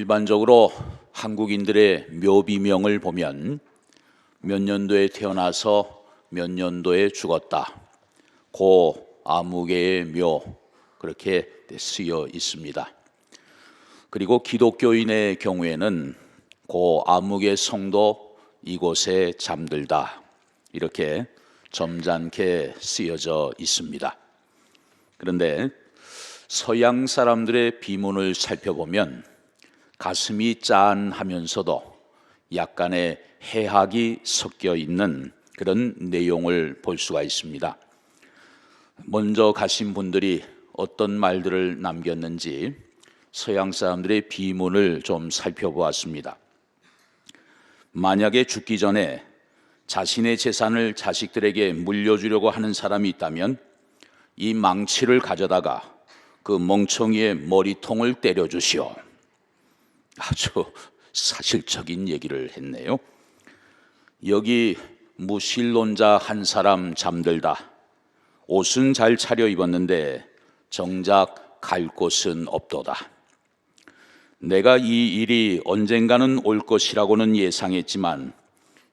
일반적으로 한국인들의 묘비명을 보면 몇 년도에 태어나서 몇 년도에 죽었다, 고 아무개의 묘, 그렇게 쓰여 있습니다. 그리고 기독교인의 경우에는 고 아무개 성도 이곳에 잠들다, 이렇게 점잖게 쓰여져 있습니다. 그런데 서양 사람들의 비문을 살펴보면 가슴이 짠하면서도 약간의 해학이 섞여 있는 그런 내용을 볼 수가 있습니다. 먼저 가신 분들이 어떤 말들을 남겼는지 서양 사람들의 비문을 좀 살펴보았습니다. 만약에 죽기 전에 자신의 재산을 자식들에게 물려주려고 하는 사람이 있다면 이 망치를 가져다가 그 멍청이의 머리통을 때려주시오. 아주 사실적인 얘기를 했네요. 여기 무신론자 한 사람 잠들다. 옷은 잘 차려입었는데 정작 갈 곳은 없도다. 내가 이 일이 언젠가는 올 것이라고는 예상했지만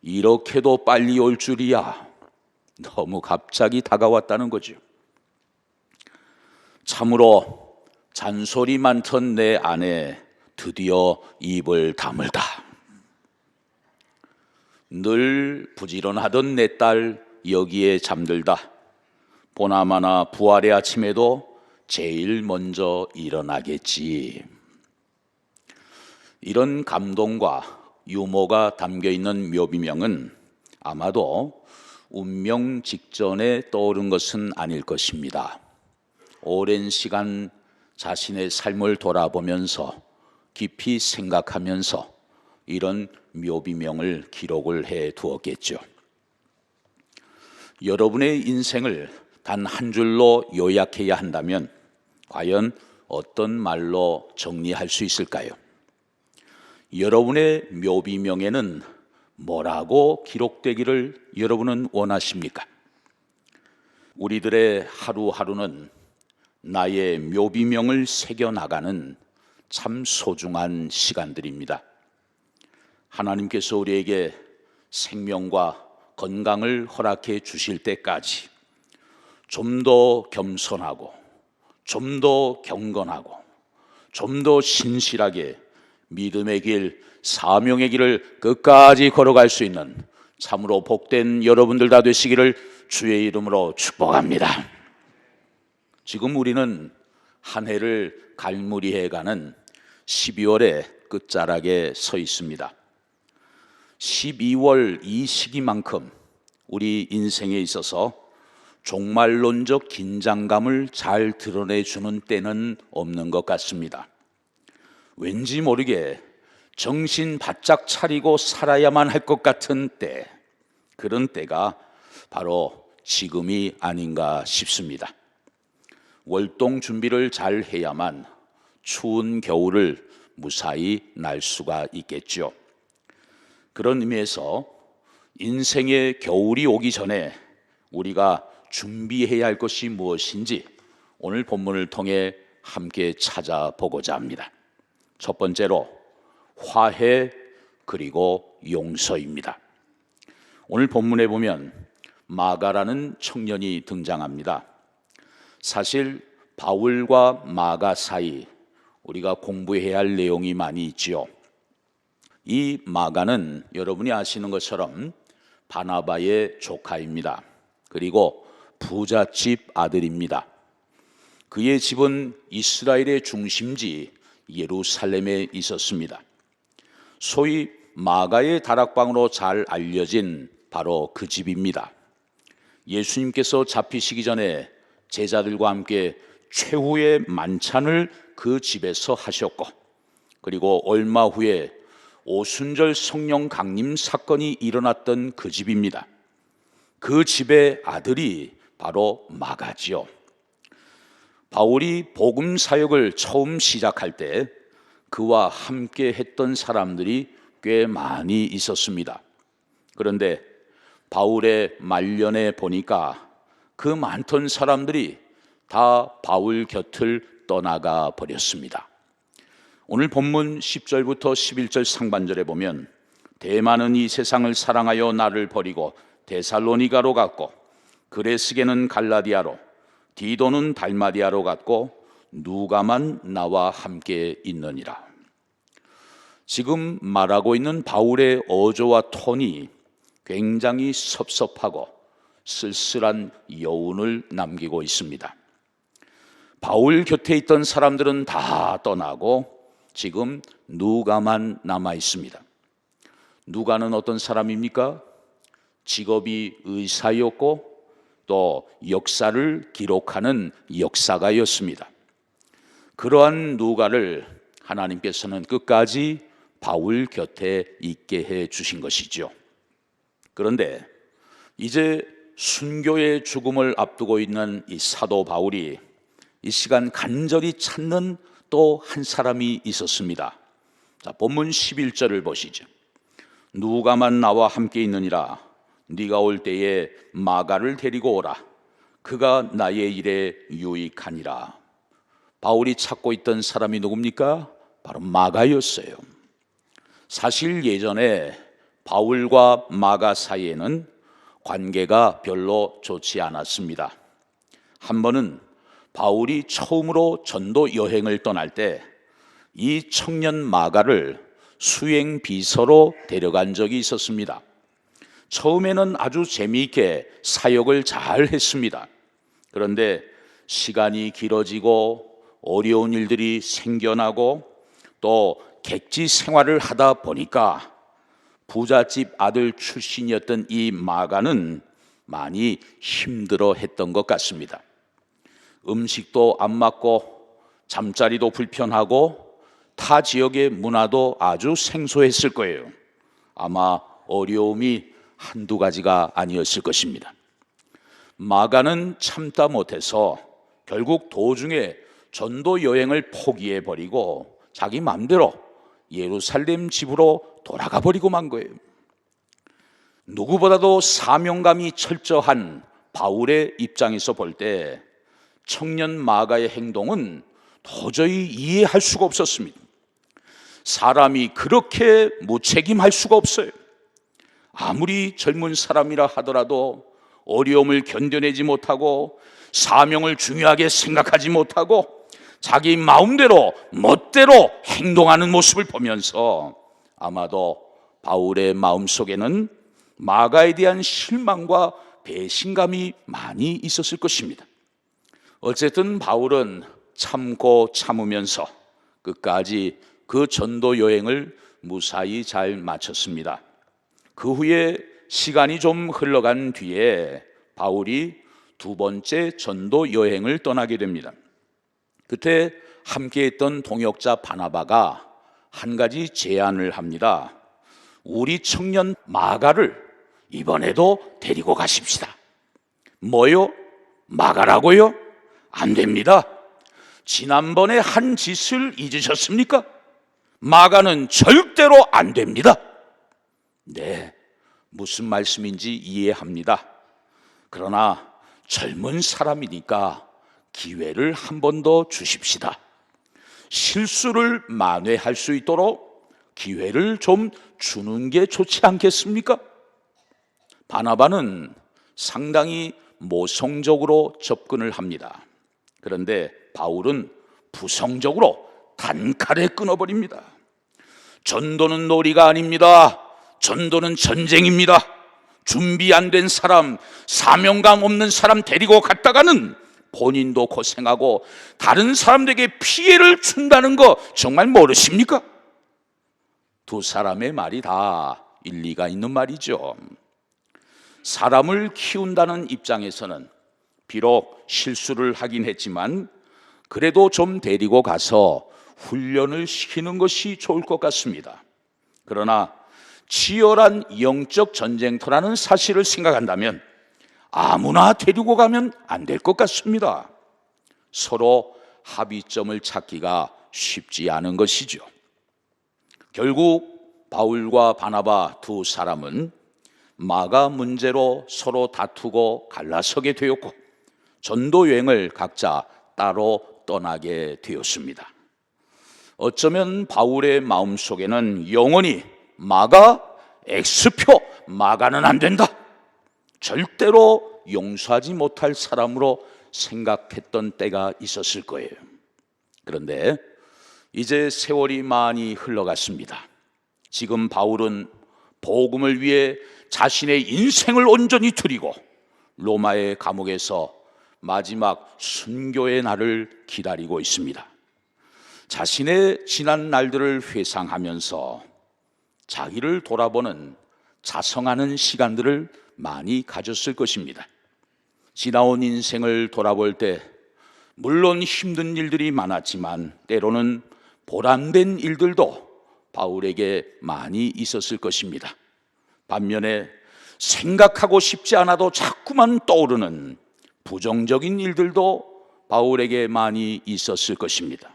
이렇게도 빨리 올 줄이야. 너무 갑자기 다가왔다는 거죠. 참으로 잔소리 많던 내 아내 드디어 입을 다물다. 늘 부지런하던 내 딸 여기에 잠들다. 보나마나 부활의 아침에도 제일 먼저 일어나겠지. 이런 감동과 유머가 담겨있는 묘비명은 아마도 운명 직전에 떠오른 것은 아닐 것입니다. 오랜 시간 자신의 삶을 돌아보면서 깊이 생각하면서 이런 묘비명을 기록을 해 두었겠죠. 여러분의 인생을 단 한 줄로 요약해야 한다면 과연 어떤 말로 정리할 수 있을까요? 여러분의 묘비명에는 뭐라고 기록되기를 여러분은 원하십니까? 우리들의 하루하루는 나의 묘비명을 새겨나가는 참 소중한 시간들입니다. 하나님께서 우리에게 생명과 건강을 허락해 주실 때까지 좀 더 겸손하고 좀 더 경건하고 좀 더 신실하게 믿음의 길, 사명의 길을 끝까지 걸어갈 수 있는 참으로 복된 여러분들 다 되시기를 주의 이름으로 축복합니다. 지금 우리는 한 해를 갈무리해가는 12월의 끝자락에 서 있습니다. 12월 이 시기만큼 우리 인생에 있어서 종말론적 긴장감을 잘 드러내주는 때는 없는 것 같습니다. 왠지 모르게 정신 바짝 차리고 살아야만 할 것 같은 때, 그런 때가 바로 지금이 아닌가 싶습니다. 월동 준비를 잘 해야만 추운 겨울을 무사히 날 수가 있겠죠. 그런 의미에서 인생의 겨울이 오기 전에 우리가 준비해야 할 것이 무엇인지 오늘 본문을 통해 함께 찾아보고자 합니다. 첫 번째로 화해 그리고 용서입니다. 오늘 본문에 보면 마가라는 청년이 등장합니다. 사실 바울과 마가 사이 우리가 공부해야 할 내용이 많이 있지요. 이 마가는 여러분이 아시는 것처럼 바나바의 조카입니다. 그리고 부잣집 아들입니다. 그의 집은 이스라엘의 중심지 예루살렘에 있었습니다. 소위 마가의 다락방으로 잘 알려진 바로 그 집입니다. 예수님께서 잡히시기 전에 제자들과 함께 최후의 만찬을 그 집에서 하셨고, 그리고 얼마 후에 오순절 성령 강림 사건이 일어났던 그 집입니다. 그 집의 아들이 바로 마가지요. 바울이 복음 사역을 처음 시작할 때 그와 함께 했던 사람들이 꽤 많이 있었습니다. 그런데 바울의 말년에 보니까 그 많던 사람들이 다 바울 곁을 떠나가 버렸습니다. 오늘 본문 10절부터 11절 상반절에 보면 대만은 이 세상을 사랑하여 나를 버리고 데살로니가로 갔고 그레스게는 갈라디아로 디도는 달마디아로 갔고 누가만 나와 함께 있느니라. 지금 말하고 있는 바울의 어조와 톤이 굉장히 섭섭하고 쓸쓸한 여운을 남기고 있습니다. 바울 곁에 있던 사람들은 다 떠나고 지금 누가만 남아 있습니다. 누가는 어떤 사람입니까? 직업이 의사였고 또 역사를 기록하는 역사가였습니다. 그러한 누가를 하나님께서는 끝까지 바울 곁에 있게 해 주신 것이죠. 그런데 이제 순교의 죽음을 앞두고 있는 이 사도 바울이 이 시간 간절히 찾는 또 한 사람이 있었습니다. 자, 본문 11절을 보시죠. 누가만 나와 함께 있느니라. 네가 올 때에 마가를 데리고 오라. 그가 나의 일에 유익하니라. 바울이 찾고 있던 사람이 누굽니까? 바로 마가였어요. 사실 예전에 바울과 마가 사이에는 관계가 별로 좋지 않았습니다. 한 번은 바울이 처음으로 전도 여행을 떠날 때 이 청년 마가를 수행 비서로 데려간 적이 있었습니다. 처음에는 아주 재미있게 사역을 잘 했습니다. 그런데 시간이 길어지고 어려운 일들이 생겨나고 또 객지 생활을 하다 보니까 부잣집 아들 출신이었던 이 마가는 많이 힘들어 했던 것 같습니다. 음식도 안 맞고 잠자리도 불편하고 타 지역의 문화도 아주 생소했을 거예요. 아마 어려움이 한두 가지가 아니었을 것입니다. 마가는 참다 못해서 결국 도중에 전도 여행을 포기해버리고 자기 마음대로 예루살렘 집으로 돌아가 버리고 만 거예요. 누구보다도 사명감이 철저한 바울의 입장에서 볼 때 청년 마가의 행동은 도저히 이해할 수가 없었습니다. 사람이 그렇게 무책임할 수가 없어요. 아무리 젊은 사람이라 하더라도 어려움을 견뎌내지 못하고 사명을 중요하게 생각하지 못하고 자기 마음대로 멋대로 행동하는 모습을 보면서 아마도 바울의 마음속에는 마가에 대한 실망과 배신감이 많이 있었을 것입니다. 어쨌든 바울은 참고 참으면서 끝까지 그 전도 여행을 무사히 잘 마쳤습니다. 그 후에 시간이 좀 흘러간 뒤에 바울이 두 번째 전도 여행을 떠나게 됩니다. 그때 함께했던 동역자 바나바가 한 가지 제안을 합니다. 우리 청년 마가를 이번에도 데리고 가십시다. 뭐요? 마가라고요? 안 됩니다. 지난번에 한 짓을 잊으셨습니까? 마가는 절대로 안 됩니다. 네, 무슨 말씀인지 이해합니다. 그러나 젊은 사람이니까 기회를 한 번 더 주십시다. 실수를 만회할 수 있도록 기회를 좀 주는 게 좋지 않겠습니까? 바나바는 상당히 모성적으로 접근을 합니다. 그런데 바울은 부성적으로 단칼에 끊어버립니다. 전도는 놀이가 아닙니다. 전도는 전쟁입니다. 준비 안 된 사람, 사명감 없는 사람 데리고 갔다가는 본인도 고생하고 다른 사람들에게 피해를 준다는 거 정말 모르십니까? 두 사람의 말이 다 일리가 있는 말이죠. 사람을 키운다는 입장에서는 비록 실수를 하긴 했지만 그래도 좀 데리고 가서 훈련을 시키는 것이 좋을 것 같습니다. 그러나 치열한 영적 전쟁터라는 사실을 생각한다면 아무나 데리고 가면 안 될 것 같습니다. 서로 합의점을 찾기가 쉽지 않은 것이죠. 결국 바울과 바나바 두 사람은 마가 문제로 서로 다투고 갈라서게 되었고 전도 여행을 각자 따로 떠나게 되었습니다. 어쩌면 바울의 마음속에는 영원히 마가 X표, 마가는 안 된다, 절대로 용서하지 못할 사람으로 생각했던 때가 있었을 거예요. 그런데 이제 세월이 많이 흘러갔습니다. 지금 바울은 복음을 위해 자신의 인생을 온전히 드리고 로마의 감옥에서 마지막 순교의 날을 기다리고 있습니다. 자신의 지난 날들을 회상하면서 자기를 돌아보는 자성하는 시간들을 많이 가졌을 것입니다. 지나온 인생을 돌아볼 때 물론 힘든 일들이 많았지만 때로는 보람된 일들도 바울에게 많이 있었을 것입니다. 반면에 생각하고 싶지 않아도 자꾸만 떠오르는 부정적인 일들도 바울에게 많이 있었을 것입니다.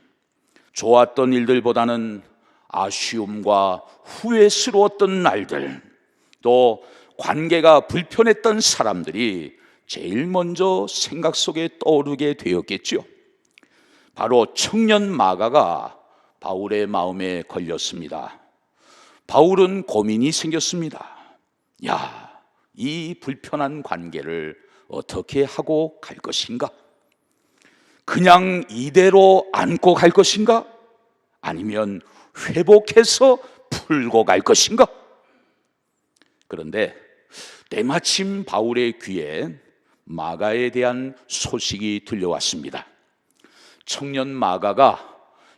좋았던 일들보다는 아쉬움과 후회스러웠던 날들, 또 관계가 불편했던 사람들이 제일 먼저 생각 속에 떠오르게 되었겠죠. 바로 청년 마가가 바울의 마음에 걸렸습니다. 바울은 고민이 생겼습니다. 이 불편한 관계를 어떻게 하고 갈 것인가? 그냥 이대로 안고 갈 것인가? 아니면 회복해서 풀고 갈 것인가? 그런데 때마침 바울의 귀에 마가에 대한 소식이 들려왔습니다. 청년 마가가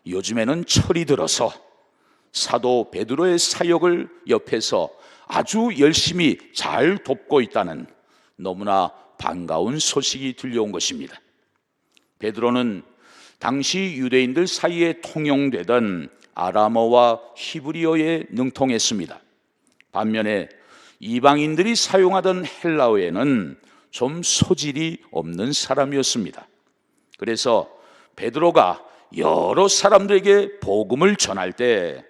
요즘에는 철이 들어서 사도 베드로의 사역을 옆에서 아주 열심히 잘 돕고 있다는 너무나 반가운 소식이 들려온 것입니다. 베드로는 당시 유대인들 사이에 통용되던 아람어와 히브리어에 능통했습니다. 반면에 이방인들이 사용하던 헬라어에는 좀 소질이 없는 사람이었습니다. 그래서 베드로가 여러 사람들에게 복음을 전할 때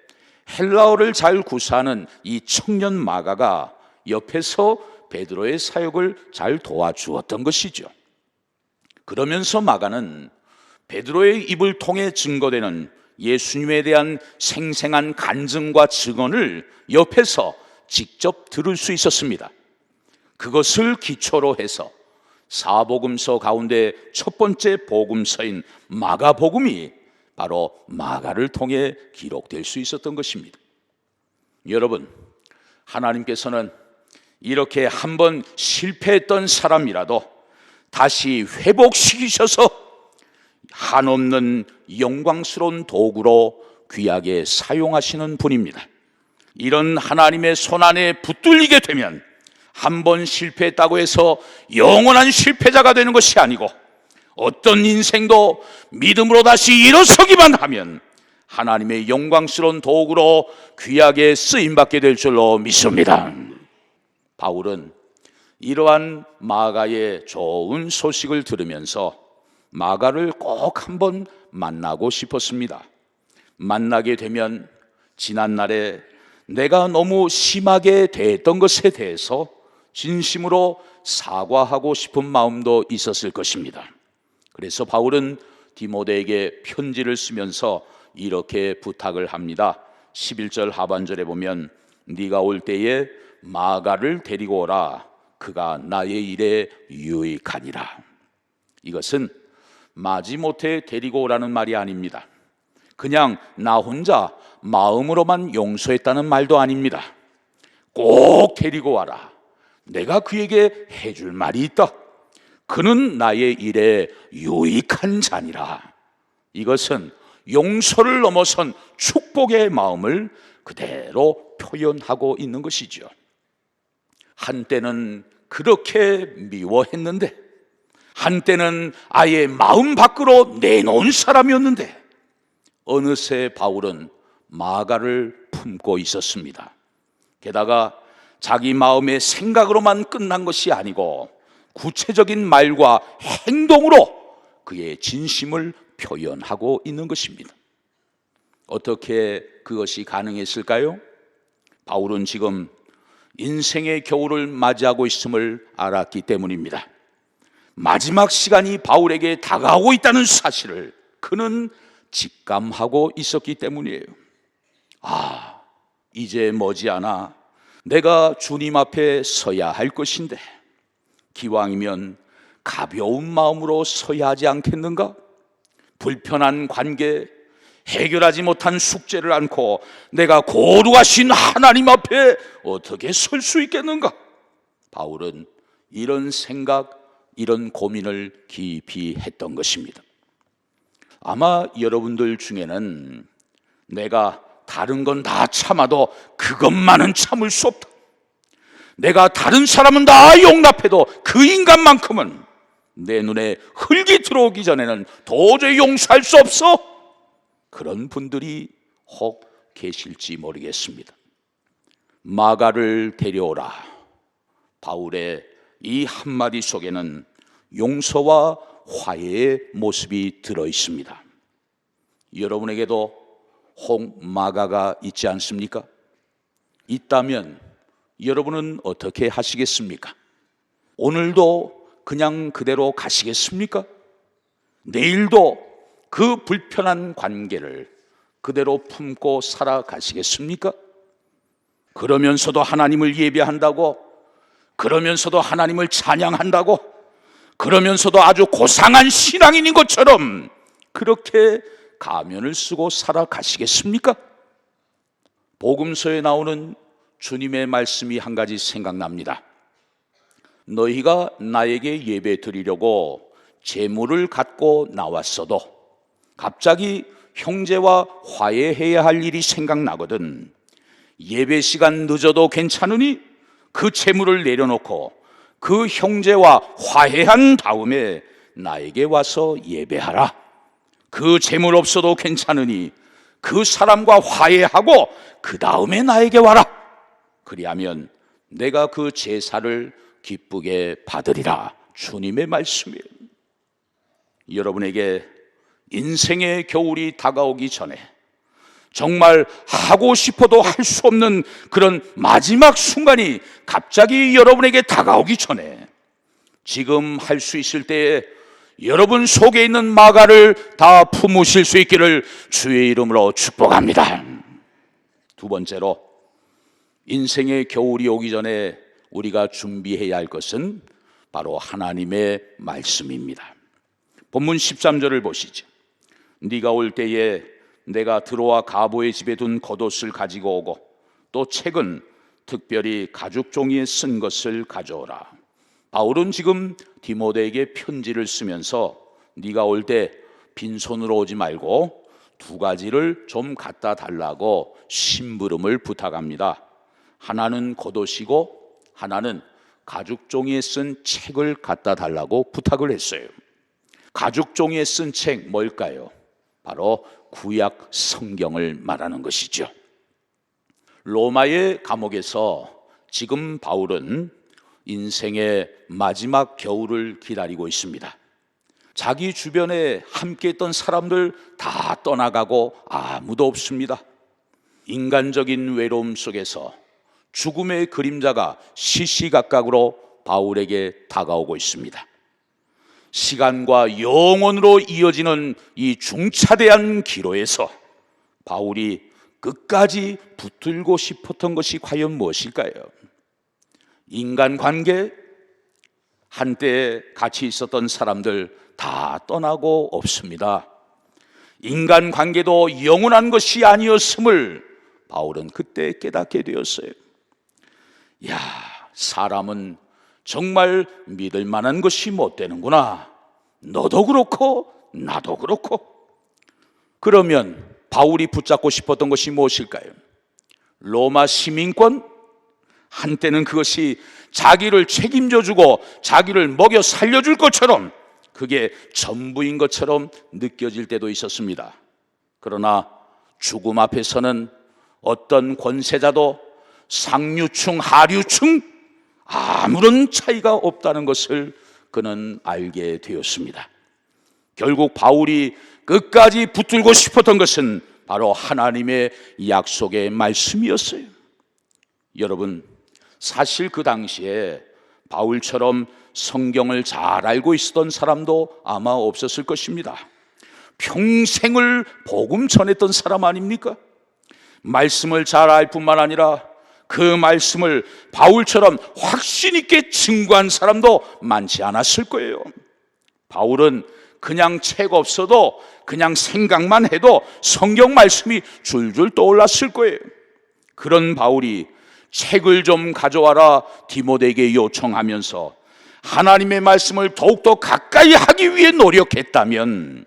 헬라어를 잘 구사하는 이 청년 마가가 옆에서 베드로의 사역을 잘 도와주었던 것이죠. 그러면서 마가는 베드로의 입을 통해 증거되는 예수님에 대한 생생한 간증과 증언을 옆에서 직접 들을 수 있었습니다. 그것을 기초로 해서 사복음서 가운데 첫 번째 복음서인 마가복음이 바로 마가를 통해 기록될 수 있었던 것입니다. 여러분, 하나님께서는 이렇게 한번 실패했던 사람이라도 다시 회복시키셔서 한없는 영광스러운 도구로 귀하게 사용하시는 분입니다. 이런 하나님의 손안에 붙들리게 되면 한번 실패했다고 해서 영원한 실패자가 되는 것이 아니고 어떤 인생도 믿음으로 다시 일어서기만 하면 하나님의 영광스러운 도구로 귀하게 쓰임받게 될 줄로 믿습니다. 바울은 이러한 마가의 좋은 소식을 들으면서 마가를 꼭 한번 만나고 싶었습니다. 만나게 되면 지난날에 내가 너무 심하게 대했던 것에 대해서 진심으로 사과하고 싶은 마음도 있었을 것입니다. 그래서 바울은 디모데에게 편지를 쓰면서 이렇게 부탁을 합니다. 11절 하반절에 보면 네가 올 때에 마가를 데리고 오라. 그가 나의 일에 유익하니라. 이것은 마지못해 데리고 오라는 말이 아닙니다. 그냥 나 혼자 마음으로만 용서했다는 말도 아닙니다. 꼭 데리고 와라. 내가 그에게 해줄 말이 있다. 그는 나의 일에 유익한 자니라. 이것은 용서를 넘어선 축복의 마음을 그대로 표현하고 있는 것이죠. 한때는 그렇게 미워했는데, 한때는 아예 마음 밖으로 내놓은 사람이었는데 어느새 바울은 마가를 품고 있었습니다. 게다가 자기 마음의 생각으로만 끝난 것이 아니고 구체적인 말과 행동으로 그의 진심을 표현하고 있는 것입니다. 어떻게 그것이 가능했을까요? 바울은 지금 인생의 겨울을 맞이하고 있음을 알았기 때문입니다. 마지막 시간이 바울에게 다가오고 있다는 사실을 그는 직감하고 있었기 때문이에요. 이제 머지않아 내가 주님 앞에 서야 할 것인데 기왕이면 가벼운 마음으로 서야 하지 않겠는가? 불편한 관계, 해결하지 못한 숙제를 안고 내가 거룩하신 하나님 앞에 어떻게 설 수 있겠는가? 바울은 이런 생각, 이런 고민을 깊이 했던 것입니다. 아마 여러분들 중에는 내가 다른 건 다 참아도 그것만은 참을 수 없다, 내가 다른 사람은 다 용납해도 그 인간만큼은 내 눈에 흙이 들어오기 전에는 도저히 용서할 수 없어, 그런 분들이 혹 계실지 모르겠습니다. 마가를 데려오라, 바울의 이 한마디 속에는 용서와 화해의 모습이 들어 있습니다. 여러분에게도 혹 마가가 있지 않습니까? 있다면 여러분은 어떻게 하시겠습니까? 오늘도 그냥 그대로 가시겠습니까? 내일도 그 불편한 관계를 그대로 품고 살아가시겠습니까? 그러면서도 하나님을 예배한다고, 그러면서도 하나님을 찬양한다고, 그러면서도 아주 고상한 신앙인인 것처럼 그렇게 가면을 쓰고 살아가시겠습니까? 복음서에 나오는 주님의 말씀이 한 가지 생각납니다. 너희가 나에게 예배 드리려고 재물을 갖고 나왔어도 갑자기 형제와 화해해야 할 일이 생각나거든 예배 시간 늦어도 괜찮으니 그 재물을 내려놓고 그 형제와 화해한 다음에 나에게 와서 예배하라. 그 재물 없어도 괜찮으니 그 사람과 화해하고 그 다음에 나에게 와라. 그리하면 내가 그 제사를 기쁘게 받으리라. 주님의 말씀이에요. 여러분에게 인생의 겨울이 다가오기 전에 정말 하고 싶어도 할 수 없는 그런 마지막 순간이 갑자기 여러분에게 다가오기 전에 지금 할 수 있을 때에 여러분 속에 있는 마가를 다 품으실 수 있기를 주의 이름으로 축복합니다. 두 번째로, 인생의 겨울이 오기 전에 우리가 준비해야 할 것은 바로 하나님의 말씀입니다. 본문 13절을 보시죠. 네가 올 때에 내가 들어와 가보의 집에 둔 겉옷을 가지고 오고 또 책은 특별히 가죽 종이에 쓴 것을 가져오라. 바울은 지금 디모데에게 편지를 쓰면서 네가 올 때 빈손으로 오지 말고 두 가지를 좀 갖다 달라고 심부름을 부탁합니다. 하나는 겉옷이고 하나는 가죽 종이에 쓴 책을 갖다 달라고 부탁을 했어요. 가죽 종이에 쓴 책 뭘까요? 바로 구약 성경을 말하는 것이죠. 로마의 감옥에서 지금 바울은 인생의 마지막 겨울을 기다리고 있습니다. 자기 주변에 함께했던 사람들 다 떠나가고 아무도 없습니다. 인간적인 외로움 속에서 죽음의 그림자가 시시각각으로 바울에게 다가오고 있습니다. 시간과 영원으로 이어지는 이 중차대한 기로에서 바울이 끝까지 붙들고 싶었던 것이 과연 무엇일까요? 인간관계, 한때 같이 있었던 사람들 다 떠나고 없습니다. 인간관계도 영원한 것이 아니었음을 바울은 그때 깨닫게 되었어요. 사람은 정말 믿을 만한 것이 못 되는구나. 너도 그렇고 나도 그렇고. 그러면 바울이 붙잡고 싶었던 것이 무엇일까요? 로마 시민권? 한때는 그것이 자기를 책임져주고 자기를 먹여 살려줄 것처럼 그게 전부인 것처럼 느껴질 때도 있었습니다. 그러나 죽음 앞에서는 어떤 권세자도 상류층, 하류층 아무런 차이가 없다는 것을 그는 알게 되었습니다. 결국 바울이 끝까지 붙들고 싶었던 것은 바로 하나님의 약속의 말씀이었어요. 여러분, 사실 그 당시에 바울처럼 성경을 잘 알고 있었던 사람도 아마 없었을 것입니다. 평생을 복음 전했던 사람 아닙니까? 말씀을 잘 알 뿐만 아니라 그 말씀을 바울처럼 확신 있게 증거한 사람도 많지 않았을 거예요. 바울은 그냥 책 없어도 그냥 생각만 해도 성경 말씀이 줄줄 떠올랐을 거예요. 그런 바울이 책을 좀 가져와라 디모데에게 요청하면서 하나님의 말씀을 더욱더 가까이 하기 위해 노력했다면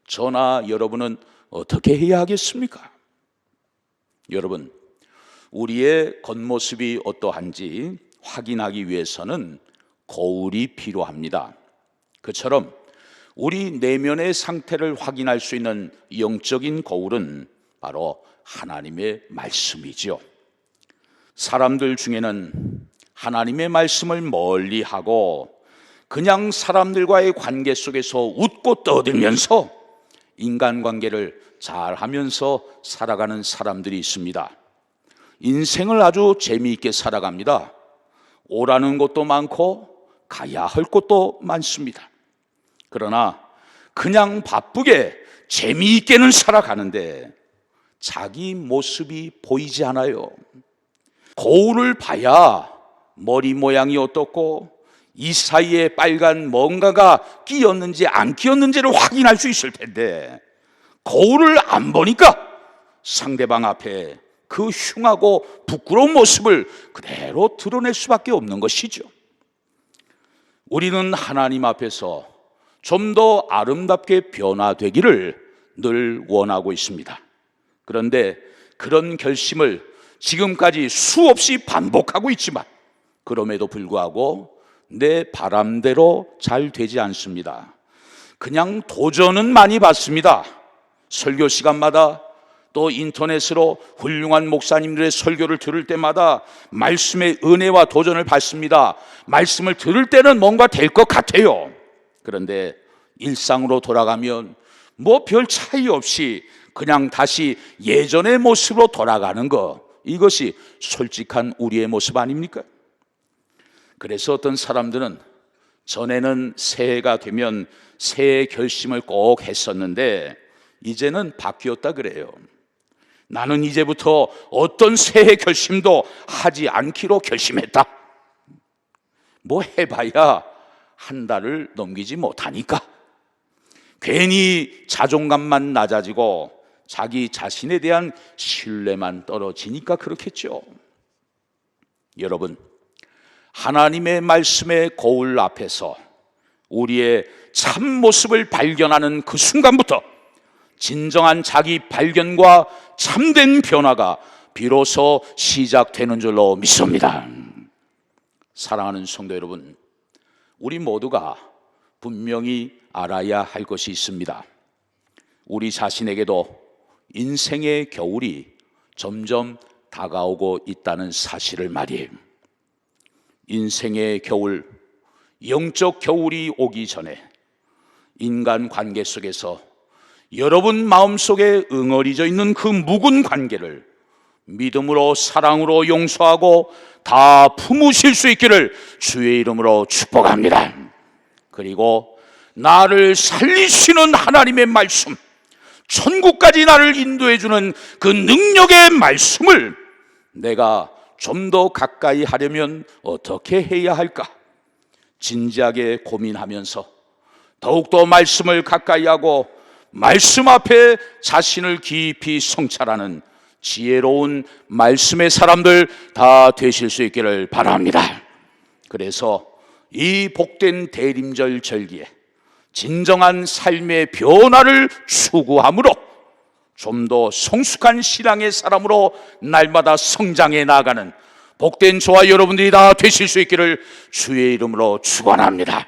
저나 여러분은 어떻게 해야 하겠습니까? 여러분, 우리의 겉모습이 어떠한지 확인하기 위해서는 거울이 필요합니다. 그처럼 우리 내면의 상태를 확인할 수 있는 영적인 거울은 바로 하나님의 말씀이죠. 사람들 중에는 하나님의 말씀을 멀리하고 그냥 사람들과의 관계 속에서 웃고 떠들면서 인간관계를 잘하면서 살아가는 사람들이 있습니다. 인생을 아주 재미있게 살아갑니다. 오라는 것도 많고 가야 할 것도 많습니다. 그러나 그냥 바쁘게 재미있게는 살아가는데 자기 모습이 보이지 않아요. 거울을 봐야 머리 모양이 어떻고 이 사이에 빨간 뭔가가 끼었는지 안 끼었는지를 확인할 수 있을 텐데 거울을 안 보니까 상대방 앞에 그 흉하고 부끄러운 모습을 그대로 드러낼 수밖에 없는 것이죠. 우리는 하나님 앞에서 좀 더 아름답게 변화되기를 늘 원하고 있습니다. 그런데 그런 결심을 지금까지 수없이 반복하고 있지만 그럼에도 불구하고 내 바람대로 잘 되지 않습니다. 그냥 도전은 많이 받습니다. 설교 시간마다 또 인터넷으로 훌륭한 목사님들의 설교를 들을 때마다 말씀의 은혜와 도전을 받습니다. 말씀을 들을 때는 뭔가 될 것 같아요. 그런데 일상으로 돌아가면 뭐 별 차이 없이 그냥 다시 예전의 모습으로 돌아가는 것, 이것이 솔직한 우리의 모습 아닙니까? 그래서 어떤 사람들은 전에는 새해가 되면 새해 결심을 꼭 했었는데 이제는 바뀌었다 그래요. 나는 이제부터 어떤 새해 결심도 하지 않기로 결심했다. 뭐 해봐야 한 달을 넘기지 못하니까. 괜히 자존감만 낮아지고 자기 자신에 대한 신뢰만 떨어지니까 그렇겠죠. 여러분, 하나님의 말씀의 거울 앞에서 우리의 참 모습을 발견하는 그 순간부터 진정한 자기 발견과 참된 변화가 비로소 시작되는 줄로 믿습니다. 사랑하는 성도 여러분, 우리 모두가 분명히 알아야 할 것이 있습니다. 우리 자신에게도 인생의 겨울이 점점 다가오고 있다는 사실을 말이에요. 인생의 겨울, 영적 겨울이 오기 전에 인간 관계 속에서 여러분 마음속에 응어리져 있는 그 묵은 관계를 믿음으로 사랑으로 용서하고 다 품으실 수 있기를 주의 이름으로 축복합니다. 그리고 나를 살리시는 하나님의 말씀, 천국까지 나를 인도해 주는 그 능력의 말씀을 내가 좀 더 가까이 하려면 어떻게 해야 할까? 진지하게 고민하면서 더욱더 말씀을 가까이 하고 말씀 앞에 자신을 깊이 성찰하는 지혜로운 말씀의 사람들 다 되실 수 있기를 바랍니다. 그래서 이 복된 대림절 절기에 진정한 삶의 변화를 추구함으로 좀 더 성숙한 신앙의 사람으로 날마다 성장해 나가는 복된 저와 여러분들이 다 되실 수 있기를 주의 이름으로 축원합니다.